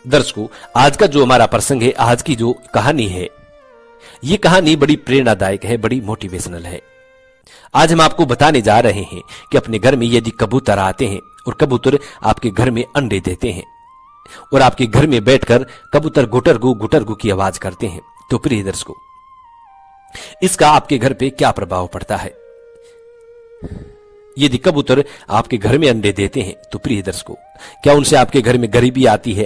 दर्शकों, आज का जो हमारा प्रसंग है, आज की जो कहानी है, ये कहानी बड़ी प्रेरणादायक है, बड़ी मोटिवेशनल है। आज हम आपको बताने जा रहे हैं कि अपने घर में यदि कबूतर आते हैं और कबूतर आपके घर में अंडे देते हैं और आपके घर में बैठकर कबूतर गुटरगू की आवाज करते हैं, तो प्रिय दर्शकों, इसका आपके घर पे क्या प्रभाव पड़ता है। यदि कबूतर आपके घर में अंडे देते हैं तो प्रिय दर्शकों, क्या उनसे आपके घर में गरीबी आती है?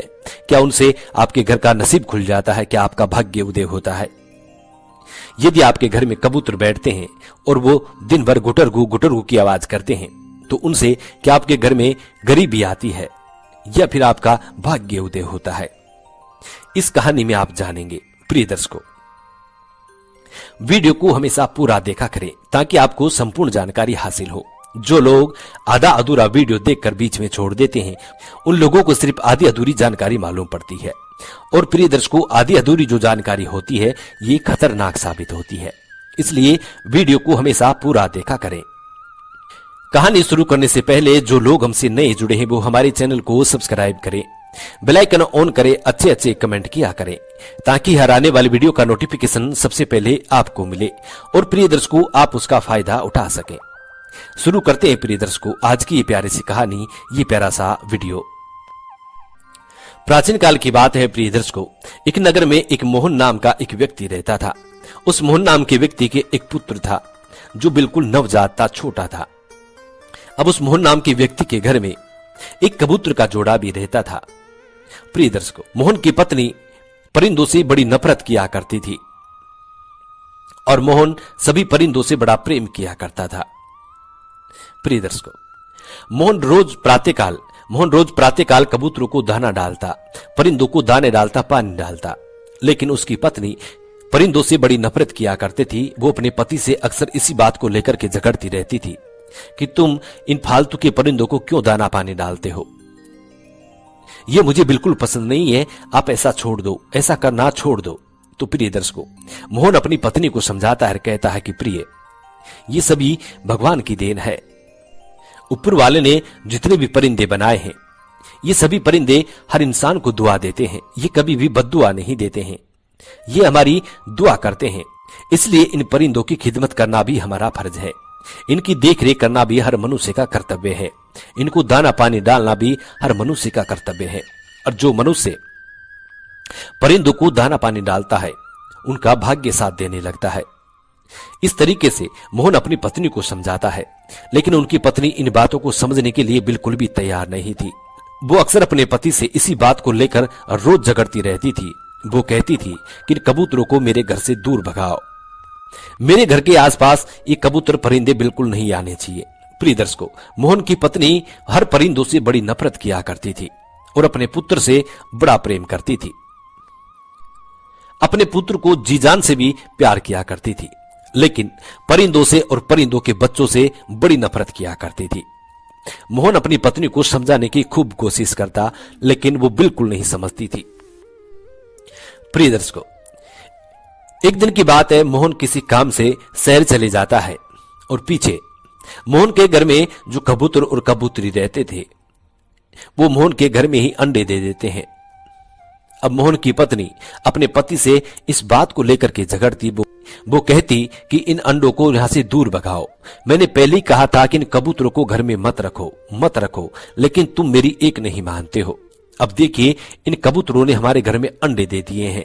क्या उनसे आपके घर का नसीब खुल जाता है? क्या आपका भाग्य उदय होता है? यदि आपके घर में कबूतर बैठते हैं और वो दिन भर गुटरगू की आवाज करते हैं, तो उनसे क्या आपके घर में गरीबी आती है या फिर आपका भाग्य उदय होता है? इस कहानी में आप जानेंगे। प्रिय दर्शकों, वीडियो को हमेशा पूरा देखा करें ताकि आपको संपूर्ण जानकारी हासिल हो। जो लोग आधा अधूरा वीडियो देखकर बीच में छोड़ देते हैं, उन लोगों को सिर्फ आधी अधूरी जानकारी मालूम पड़ती है। और प्रिय दर्शकों, आधी अधूरी जो जानकारी होती है, ये खतरनाक साबित होती है। इसलिए वीडियो को हमेशा पूरा देखा करें। कहानी शुरू करने से पहले जो लोग हमसे नए जुड़े हैं, वो हमारे चैनल को सब्सक्राइब करें, बेल आइकन ऑन करें, अच्छे कमेंट किया करें ताकि हर आने वाली वीडियो का नोटिफिकेशन सबसे पहले आपको मिले और प्रिय दर्शकों, आप उसका फायदा उठा सकें। शुरू करते हैं प्रिय दर्शकों आज की ये प्यारी सी कहानी, ये प्यारा सा वीडियो। प्राचीन काल की बात है प्रिय दर्शकों, एक नगर में एक मोहन नाम का एक व्यक्ति रहता था। उस मोहन नाम के व्यक्ति के एक पुत्र था जो बिल्कुल नवजात था, छोटा था। अब उस मोहन नाम के व्यक्ति के घर में एक कबूतर का जोड़ा भी रहता था। प्रिय दर्शकों, मोहन की पत्नी परिंदों से बड़ी नफरत किया करती थी और मोहन सभी परिंदों से बड़ा प्रेम किया करता था। प्रिय दर्शकों, मोहन रोज प्रातःकाल कबूतरों को दाना डालता, परिंदों को दाने डालता, पानी डालता। लेकिन उसकी पत्नी परिंदों से बड़ी नफरत किया करती थी। वो अपने पति से अक्सर इसी बात को लेकर के झगड़ती रहती थी कि तुम इन फालतू के परिंदों को क्यों दाना पानी डालते हो, ये मुझे बिल्कुल पसंद नहीं है, आप ऐसा छोड़ दो, ऐसा करना छोड़ दो। तो प्रिय दर्शकों, मोहन अपनी पत्नी को समझाता है, कहता है कि प्रिय, ये सभी भगवान की देन है। ऊपर वाले ने जितने भी परिंदे बनाए हैं, ये सभी परिंदे हर इंसान को दुआ देते हैं, ये कभी भी बद्दुआ नहीं देते हैं, ये हमारी दुआ करते हैं। इसलिए इन परिंदों की खिदमत करना भी हमारा फर्ज है, इनकी देखरेख करना भी हर मनुष्य का कर्तव्य है, इनको दाना पानी डालना भी हर मनुष्य का कर्तव्य है। और जो मनुष्य परिंदों को दाना पानी डालता है, उनका भाग्य साथ देने लगता है। इस तरीके से मोहन अपनी पत्नी को समझाता है, लेकिन उनकी पत्नी इन बातों को समझने के लिए बिल्कुल भी तैयार नहीं थी। वो अक्सर अपने पति से इसी बात को लेकर रोज झगड़ती रहती थी। वो कहती थी कि कबूतरों को मेरे घर से दूर भगाओ, मेरे घर के आसपास ये कबूतर परिंदे बिल्कुल नहीं आने चाहिए। प्रिय दर्शकों, मोहन की पत्नी हर परिंदों से बड़ी नफरत किया करती थी और अपने पुत्र से बड़ा प्रेम करती थी। अपने पुत्र को जी जान से भी प्यार किया करती थी, लेकिन परिंदों से और परिंदों के बच्चों से बड़ी नफरत किया करती थी। मोहन अपनी पत्नी को समझाने की खूब कोशिश करता, लेकिन वो बिल्कुल नहीं समझती थी। प्रिय दर्शकों, एक दिन की बात है, मोहन किसी काम से शहर चले जाता है और पीछे मोहन के घर में जो कबूतर और कबूतरी रहते थे, वो मोहन के घर में ही अंडे दे देते हैं। अब मोहन की पत्नी अपने पति से इस बात को लेकर के झगड़ती। वो कहती कि इन अंडों को यहां से दूर भगाओ, मैंने पहले ही कहा था कि इन कबूतरों को घर में मत रखो, लेकिन तुम मेरी एक नहीं मानते हो। अब देखिए, इन कबूतरों ने हमारे घर में अंडे दे दिए हैं,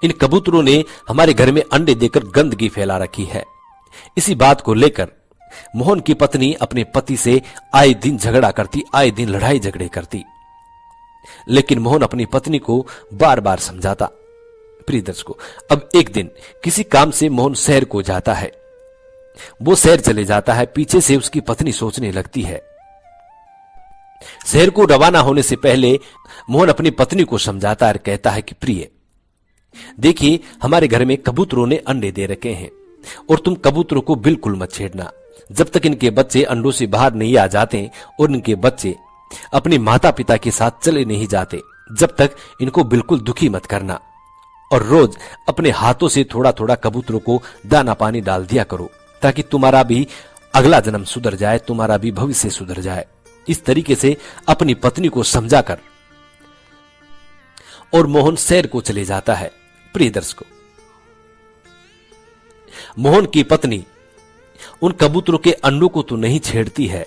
इन कबूतरों ने हमारे घर में अंडे देकर गंदगी फैला रखी है। इसी बात को लेकर मोहन की पत्नी अपने पति से आए दिन झगड़ा करती, आए दिन लड़ाई झगड़े करती, लेकिन मोहन अपनी पत्नी को बार बार समझाता। प्रिय दर्शकों, अब एक दिन किसी काम से मोहन शहर को जाता है। वो शहर चले जाता है, पीछे से उसकी पत्नी सोचने लगती है। शहर को रवाना होने से पहले मोहन अपनी पत्नी को समझाता है, कहता है कि प्रिय, देखिए, हमारे घर में कबूतरों ने अंडे दे रखे हैं और तुम कबूतरों को बिल्कुल मत छेड़ना। जब तक इनके बच्चे अंडों से बाहर नहीं आ जाते और इनके बच्चे अपने माता पिता के साथ चले नहीं जाते, जब तक इनको बिल्कुल दुखी मत करना और रोज अपने हाथों से थोड़ा थोड़ा कबूतरों को दाना पानी डाल दिया करो, ताकि तुम्हारा भी अगला जन्म सुधर जाए, तुम्हारा भी भविष्य सुधर जाए। इस तरीके से अपनी पत्नी को समझाकर और मोहन सैर को चले जाता है। प्रिय दर्शकों, मोहन की पत्नी उन कबूतरों के अंडों को तो नहीं छेड़ती है,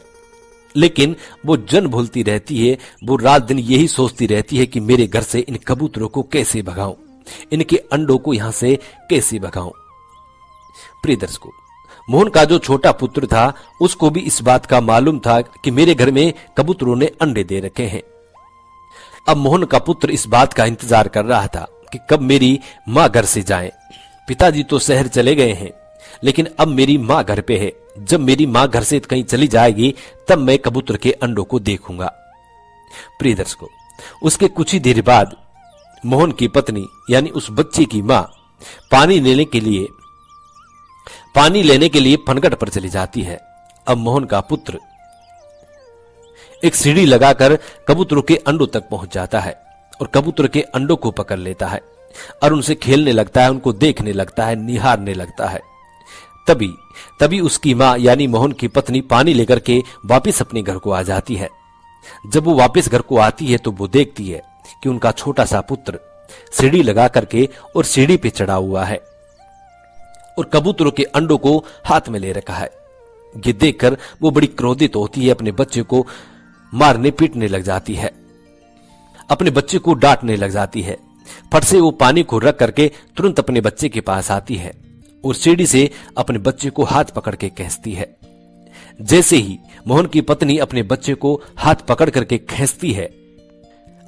लेकिन वो जन भूलती रहती है। वो रात दिन यही सोचती रहती है कि मेरे घर से इन कबूतरों को कैसे भगाऊं, इनके अंडों को यहां से कैसे भगाऊं। प्रिय दर्शकों, मोहन का जो छोटा पुत्र था उसको भी इस बात का मालूम था कि मेरे घर में कबूतरों ने अंडे दे रखे हैं। अब मोहन का पुत्र इस बात का इंतजार कर रहा था कि कब मेरी मां घर से जाए। पिताजी तो शहर चले गए हैं, लेकिन अब मेरी मां घर पे है। जब मेरी मां घर से कहीं चली जाएगी तब मैं कबूतर के अंडों को देखूंगा। प्रिय दर्शकों, उसके कुछ ही देर बाद मोहन की पत्नी यानी उस बच्चे की मां पानी लेने के लिए फनगट पर चली जाती है। अब मोहन का पुत्र एक सीढ़ी लगाकर कबूतरों के अंडों तक पहुंच जाता है और कबूतर के अंडों को पकड़ लेता है और उनसे खेलने लगता है, उनको देखने लगता है, निहारने लगता है। तभी उसकी मां यानी मोहन की पत्नी पानी लेकर के वापस अपने घर को आ जाती है। जब वो वापस घर को आती है तो वो देखती है कि उनका छोटा सा पुत्र सीढ़ी लगा करके और सीढ़ी पे चढ़ा हुआ है और कबूतरों के अंडों को हाथ में ले रखा है। ये देखकर वो बड़ी क्रोधित होती है, अपने बच्चे को मारने पीटने लग जाती है, अपने बच्चे को डांटने लग जाती है। फट से वो पानी को रख करके तुरंत अपने बच्चे के पास आती है और सीढ़ी से अपने बच्चे को हाथ पकड़ के खींचती है। जैसे ही मोहन की पत्नी अपने बच्चे को हाथ पकड़ करके खींचती है,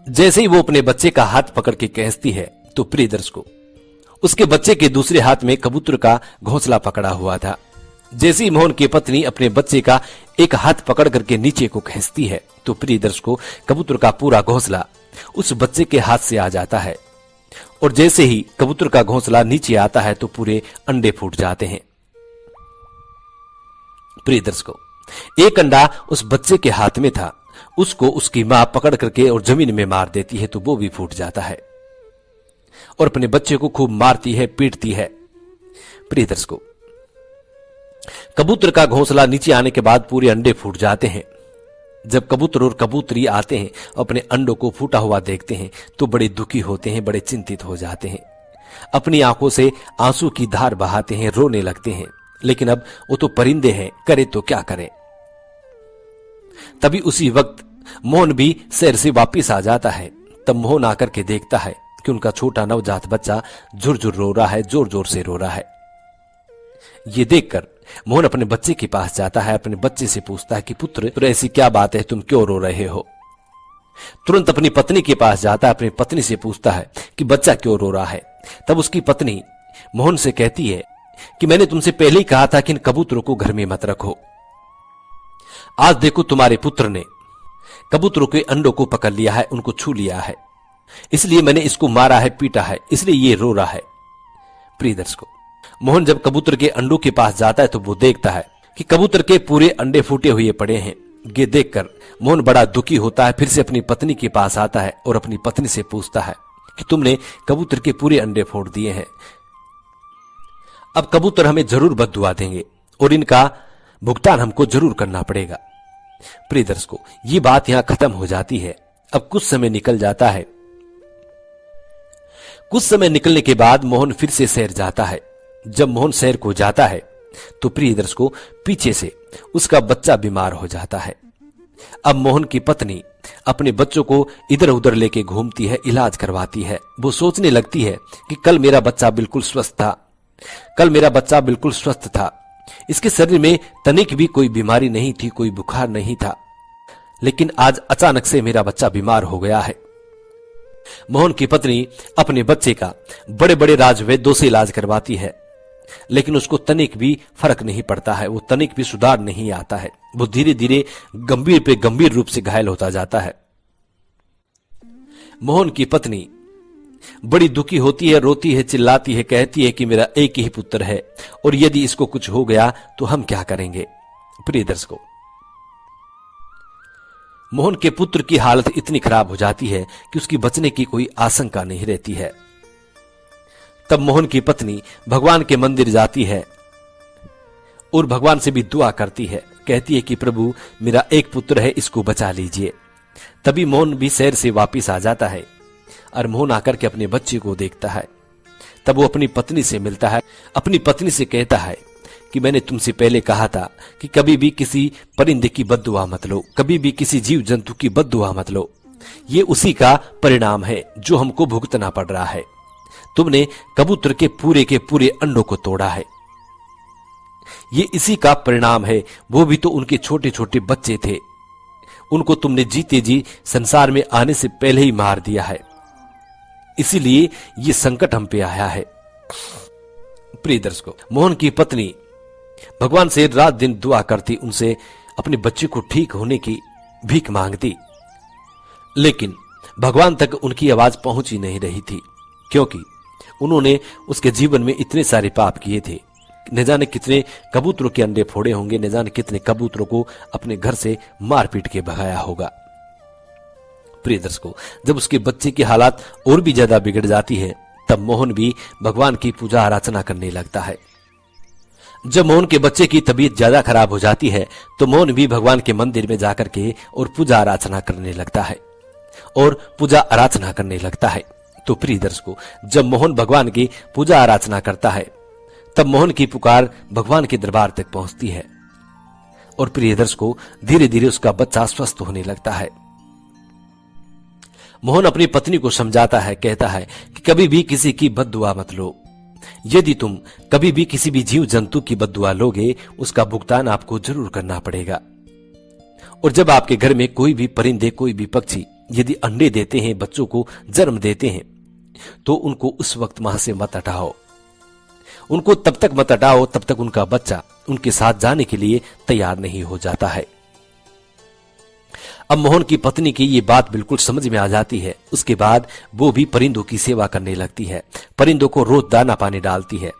जैसे ही वो अपने बच्चे का हाथ पकड़ के खींचती है तो प्रिय दर्शकों, उसके बच्चे के दूसरे हाथ में कबूतर का घोंसला पकड़ा हुआ था। जैसे ही मोहन की पत्नी अपने बच्चे का एक हाथ पकड़ करके नीचे को खींचती है तो प्रिय दर्शकों, कबूतर का पूरा घोंसला उस बच्चे के हाथ से आ जाता है और जैसे ही कबूतर का घोंसला नीचे आता है तो पूरे अंडे फूट जाते हैं। प्रिय दर्शकों, एक अंडा उस बच्चे के हाथ में था, उसको उसकी मां पकड़ करके और जमीन में मार देती है तो वो भी फूट जाता है और अपने बच्चे को खूब मारती है, पीटती है। प्रिय दर्शकों, कबूतर का घोंसला नीचे आने के बाद पूरे अंडे फूट जाते हैं। जब कबूतर और कबूतरी आते हैं अपने अंडों को फूटा हुआ देखते हैं तो बड़े दुखी होते हैं, बड़े चिंतित हो जाते हैं, अपनी आंखों से आंसू की धार बहाते हैं, रोने लगते हैं। लेकिन अब वो तो परिंदे हैं, करे तो क्या करें। तभी उसी वक्त मोहन भी शहर से वापिस आ जाता है। तब मोहन आकर के देखता है कि उनका छोटा नवजात बच्चा झुरझुर रो रहा है, जोर जोर से रो रहा है। ये देखकर मोहन अपने बच्चे के पास जाता है, अपने बच्चे से पूछता है कि पुत्र, तो ऐसी क्या बात है, तुम क्यों रो रहे हो। तुरंत अपनी पत्नी के पास जाता है, अपनी पत्नी से पूछता है कि बच्चा क्यों रो रहा है। तब उसकी पत्नी मोहन से कहती है कि मैंने तुमसे पहले ही कहा था कि इन कबूतरों को घर में मत रखो। आज देखो तुम्हारे पुत्र ने कबूतरों के अंडों को पकड़ लिया है, उनको छू लिया है, इसलिए मैंने इसको मारा है, पीटा है, इसलिए ये रो रहा है। प्रिय दर्शकों, मोहन जब कबूतर के अंडों के पास जाता है तो वो देखता है कि कबूतर के पूरे अंडे फूटे हुए पड़े हैं। ये देखकर मोहन बड़ा दुखी होता है, फिर से अपनी पत्नी के पास आता है और अपनी पत्नी से पूछता है कि तुमने कबूतर के पूरे अंडे फोड़ दिए हैं, अब कबूतर हमें जरूर बद्दुआ देंगे और इनका भुगतान हमको जरूर करना पड़ेगा। प्रिय दर्शकों, ये बात यहां खत्म हो जाती है। अब कुछ समय निकल जाता है। कुछ समय निकलने के बाद मोहन फिर से शहर जाता है। जब मोहन शहर को जाता है तो प्रिय दर्शकों, पीछे से उसका बच्चा बीमार हो जाता है। अब मोहन की पत्नी अपने बच्चों को इधर उधर लेके घूमती है, इलाज करवाती है। वो सोचने लगती है कि कल मेरा बच्चा बिल्कुल स्वस्थ था, कल मेरा बच्चा बिल्कुल स्वस्थ था, इसके शरीर में तनिक भी कोई बीमारी नहीं थी, कोई बुखार नहीं था, लेकिन आज अचानक से मेरा बच्चा बीमार हो गया है। मोहन की पत्नी अपने बच्चे का बड़े बड़े राजवैद्यों से इलाज करवाती है, लेकिन उसको तनिक भी फर्क नहीं पड़ता है, वो तनिक भी सुधार नहीं आता है। वो धीरे धीरे गंभीर पे गंभीर रूप से घायल होता जाता है। मोहन की पत्नी बड़ी दुखी होती है, रोती है, चिल्लाती है, कहती है कि मेरा एक ही पुत्र है और यदि इसको कुछ हो गया तो हम क्या करेंगे। प्रिय दर्शकों, मोहन के पुत्र की हालत इतनी खराब हो जाती है कि उसकी बचने की कोई आशंका नहीं रहती है। तब मोहन की पत्नी भगवान के मंदिर जाती है और भगवान से भी दुआ करती है, कहती है कि प्रभु मेरा एक पुत्र है, इसको बचा लीजिए। तभी मोहन भी शहर से वापिस आ जाता है और मोहन आकर के अपने बच्चे को देखता है। तब वो अपनी पत्नी से मिलता है, अपनी पत्नी से कहता है कि मैंने तुमसे पहले कहा था कि कभी भी किसी परिंदे की बद्दुआ मत लो, कभी भी किसी जीव जंतु की बद्दुआ मत लो। ये उसी का परिणाम है जो हमको भुगतना पड़ रहा है। तुमने कबूतर के पूरे अंडों को तोड़ा है, ये इसी का परिणाम है। वो भी तो उनके छोटे छोटे बच्चे थे, उनको तुमने जीते जी संसार में आने से पहले ही मार दिया है। इसीलिए ये संकट हम पे आया है। प्रिय दर्शकों, मोहन की पत्नी भगवान से रात दिन दुआ करती, उनसे अपने बच्चे को ठीक होने की भीख मांगती, लेकिन भगवान तक उनकी आवाज पहुंच ही नहीं रही थी, क्योंकि उन्होंने उसके जीवन में इतने सारे पाप किए थे। न जाने कितने कबूतरों के अंडे फोड़े होंगे, न जाने कितने कबूतरों को अपने घर से मार पीट के भगाया होगा। प्रिय दर्शकों, जब उसके बच्चे की हालात और भी ज्यादा बिगड़ जाती है, तब मोहन भी भगवान की पूजा आराधना करने लगता है। जब मोहन के बच्चे की तबीयत ज्यादा खराब हो जाती है, तो मोहन भी भगवान के मंदिर में जाकर के और पूजा आराधना करने लगता है और पूजा आराधना करने लगता है। तो प्रिय दर्शकों, जब मोहन भगवान की पूजा आराधना करता है, तब मोहन की पुकार भगवान के दरबार तक पहुंचती है और प्रिय दर्शकों, धीरे धीरे उसका बच्चा स्वस्थ होने लगता है। मोहन अपनी पत्नी को समझाता है, कहता है कि कभी भी किसी की बद्दुआ मत लो। यदि तुम कभी भी किसी भी जीव जंतु की बद्दुआ लोगे, उसका भुगतान आपको जरूर करना पड़ेगा। और जब आपके घर में कोई भी परिंदे, कोई भी पक्षी यदि अंडे देते हैं, बच्चों को जन्म देते हैं, तो उनको उस वक्त वहां से मत हटाओ। उनको तब तक मत हटाओ तब तक उनका बच्चा उनके साथ जाने के लिए तैयार नहीं हो जाता है। अब मोहन की पत्नी की ये बात बिल्कुल समझ में आ जाती है। उसके बाद वो भी परिंदों की सेवा करने लगती है, परिंदों को रोज दाना पानी डालती है।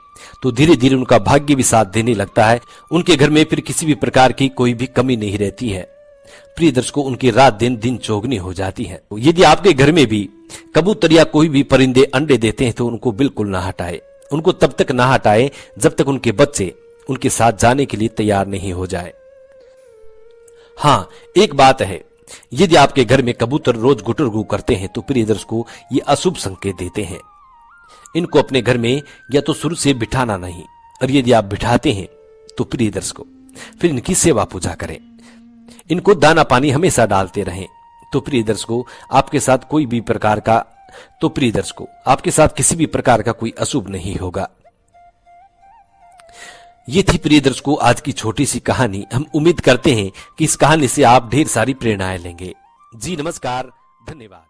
तो धीरे धीरे उनका भाग्य भी साथ देने लगता है। उनके घर में फिर किसी भी प्रकार की कोई भी कमी नहीं रहती है। प्रिय दर्शकों, उनकी रात दिन चौगनी हो जाती है। यदि आपके घर में भी कबूतर या कोई भी परिंदे अंडे देते हैं, तो उनको बिल्कुल ना हटाए। उनको तब तक ना हटाए जब तक उनके बच्चे उनके साथ जाने के लिए तैयार नहीं हो जाए। हाँ, एक बात है, यदि आपके घर में कबूतर रोज गुटर गू करते हैं, तो प्रिय दर्शकों, ये अशुभ संकेत देते हैं। इनको अपने घर में या तो शुरू से बिठाना नहीं, और यदि आप बिठाते हैं तो प्रिय दर्शकों, फिर इनकी सेवा पूजा करें, इनको दाना पानी हमेशा डालते रहें। तो प्रिय दर्शकों, आपके साथ कोई भी प्रकार का तो प्रिय दर्शकों, आपके साथ किसी भी प्रकार का कोई अशुभ नहीं होगा। ये थी प्रिय दर्शकों आज की छोटी सी कहानी। हम उम्मीद करते हैं कि इस कहानी से आप ढेर सारी प्रेरणाएं लेंगे। जी नमस्कार, धन्यवाद।